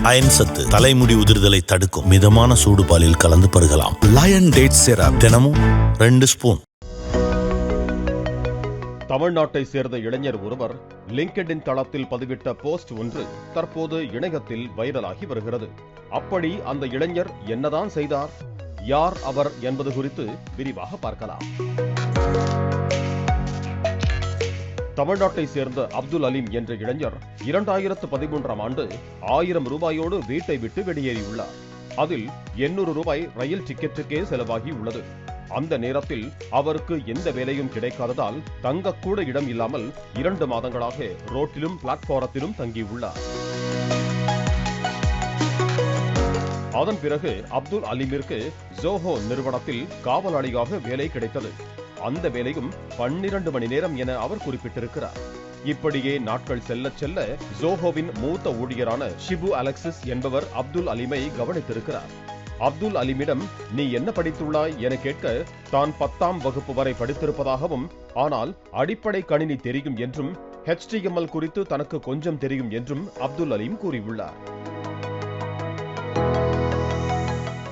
Iron சத்து தலைமுடி உதிர்தலை தடுக்கும். மிதமான சூடு பாலில் கலந்து பருகலாம். லயன் டேட் சிரப் தினமும் 2 ஸ்பூன். தமிழ்நாட்டை சேர்ந்த இளைஞர் ஒருவர் லிங்க்டின் தளத்தில் பதிவிட்ட போஸ்ட் ஒன்று தற்போது இணையத்தில் வைரலாகி வருகிறது. அப்படி அந்த இளைஞர் என்னதான் செய்தார், யார் அவர் என்பது குறித்து விரிவாக பார்க்கலாம். தமிழ்நாட்டை சேர்ந்த அப்துல் அலீம் என்ற இளைஞர் 2013ஆம் ஆண்டு 1000 ரூபாயோடு வீட்டை விட்டு வெளியேறியுள்ளார். அதில் 800 ரூபாய் ரயில் டிக்கெட்டுக்கே செலவாகி உள்ளது. அந்த நேரத்தில் அவருக்கு எந்த வேலையும் கிடைக்காததால் தங்கக்கூட இடம் இல்லாமல் 2 மாதங்களாக ரோட்டிலும் பிளாட்பாரத்திலும் தங்கியுள்ளார். அதன் பிறகு அப்துல் அலீமிற்கு ஜோஹோ நிறுவனத்தில் காவலாளியாக வேலை கிடைத்தது. அந்த வேலையும் 12 மணி நேரம் என அவர் குறிப்பிட்டிருக்கிறார். இப்படியே நாட்கள் செல்ல செல்ல ஜோஹோவின் மூத்த ஊழியரான ஷிபு அலெக்சிஸ் என்பவர் அப்துல் அலீமை கவனித்திருக்கிறார். அப்துல் அலீமிடம் நீ என்ன படித்துள்ளாய் என கேட்க தான் 10ஆம் வகுப்பு வரை படித்திருப்பதாகவும், ஆனால் அடிப்படை கணினி தெரியும் என்றும் HTML குறித்து தனக்கு கொஞ்சம் தெரியும் என்றும் அப்துல் அலீம் கூறியுள்ளார்.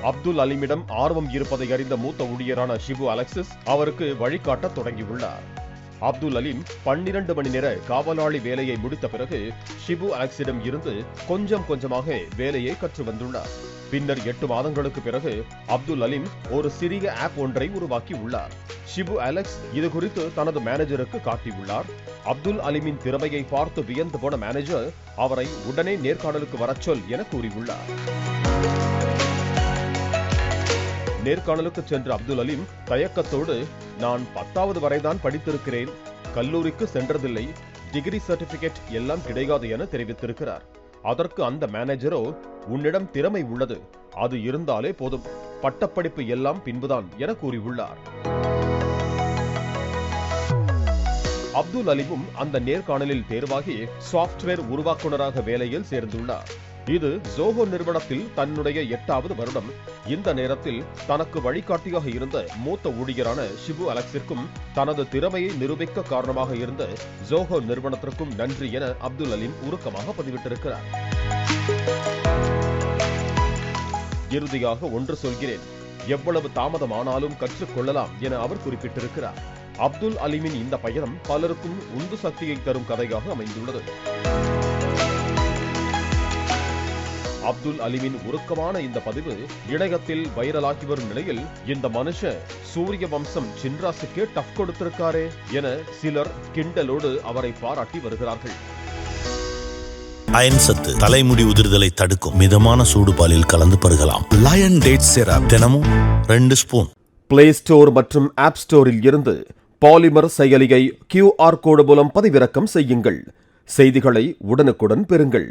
அப்துல் அலீமிடம் ஆர்வம் இருப்பதை அறிந்த மூத்த ஊழியரான ஷிபு அலெக்சிஸ் அவருக்கு வழிகாட்ட தொடங்கியுள்ளார். அப்துல் அலீம் 12 மணி நேர காவலாளி வேலையை முடித்த பிறகு ஷிபு அலெக்ஸிடம் இருந்து கொஞ்சம் கொஞ்சமாக வேலையை கற்று வந்துள்ளார். பின்னர் 8 மாதங்களுக்கு பிறகு அப்துல் அலீம் ஒரு சிறிய ஆப் ஒன்றை உருவாக்கி உள்ளார். ஷிபு அலெக்ஸ் இது குறித்து தனது மேனேஜருக்கு காட்டியுள்ளார். அப்துல் அலீமின் திறமையை பார்த்து வியந்து போன மேனேஜர் அவரை உடனே நேர்காணலுக்கு வரச்சொல் என கூறியுள்ளார். நேர்காணலுக்கு சென்ற அப்துல் அலீம் தயக்கத்தோடு நான் 10வது வரைதான் படித்திருக்கிறேன், கல்லூரிக்கு சென்றதில்லை, டிகிரி சர்டிபிகேட் எல்லாம் கிடையாது என தெரிவித்திருக்கிறார். அதற்கு அந்த மேனேஜரோ உன்னிடம் திறமை உள்ளது, அது இருந்தாலே போதும், பட்டப்படிப்பு எல்லாம் பின்புதான் என கூறியுள்ளார். அப்துல் அலீமும் அந்த நேர்காணலில் தேர்வாகி சாப்ட்வேர் உருவாக்குநராக வேலையில் சேர்ந்துள்ளார். இது ஜோஹோ நிறுவனத்தில் தன்னுடைய 8வது வருடம். இந்த நேரத்தில் தனக்கு வழிகாட்டியாக இருந்த மூத்த ஊழியரான ஷிபு அலெக்ஸிற்கும் தனது திறமையை நிரூபிக்க காரணமாக இருந்த ஜோஹோ நிறுவனத்திற்கும் நன்றி என அப்துல் அலீம் உருக்கமாக பதிவிட்டிருக்கிறார். இறுதியாக ஒன்று சொல்கிறேன், எவ்வளவு தாமதமானாலும் கற்றுக்கொள்ளலாம் என அவர் குறிப்பிட்டிருக்கிறார். அப்துல் அலீமின் இந்த பயணம் பலருக்கும் உந்து சக்தியை தரும் கதையாக அமைந்துள்ளது. அப்துல் அலீமின் உருக்கமான இந்த பதிவு இணையத்தில் வைரலாகி வரும் நிலையில் இந்த மனுஷன் சூரிய வம்சம் சின்ராசுக்கே டஃப் கொடுத்திருக்காரே என சிலர் கிண்டலோடு அவரை பாராட்டி வருகிறார்கள். அயன் சத்து தலைமுடி உதிர்தலை தடுக்கும். மிதமான சூடு பாலில் கலந்து பருகலாம். லயன் டேட் சிரப் தினமும் 2 ஸ்பூன். பிளே ஸ்டோர் மற்றும் ஆப் ஸ்டோரில் இருந்து பாலிமர் செயலியை QR கோடு மூலம் பதிவிறக்கம் செய்யுங்கள். செய்திகளை உடனுக்குடன் பெறுங்கள்.